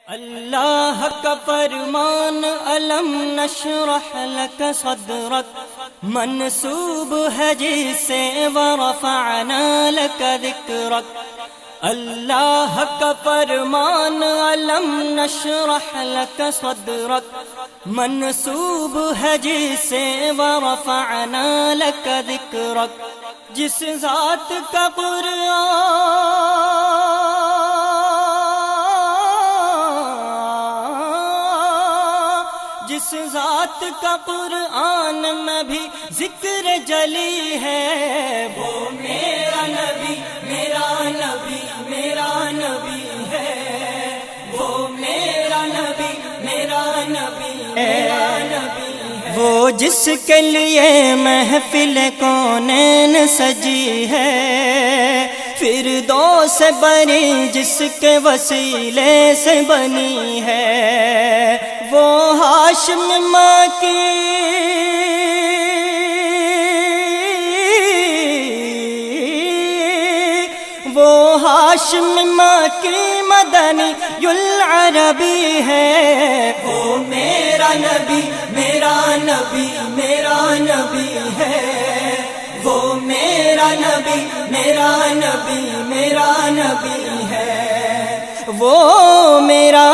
اللہ کا فرمان علم نشرح لک صدرک منسوب ہے جسے ورفعنا لک ذکرک۔ اللہ کا فرمان علم نشرح لک صدرک منسوب ہے جسے ورفعنا لک ذکرک۔ جس ذات کا جس ذات کا قرآن میں بھی ذکر جلی ہے، وہ میرا نبی میرا نبی میرا نبی ہے، وہ میرا نبی میرا نبی میرا نبی ہے، وہ جس کے لیے محفل کونین سجی ہے، فردوس سے بنی جس کے وسیلے سے بنی ہے، وہ ہاشم ماں کی مدنی العربی ہے، وہ میرا نبی میرا نبی میرا نبی ہے، وہ میرا نبی میرا نبی میرا نبی ہے، وہ میرا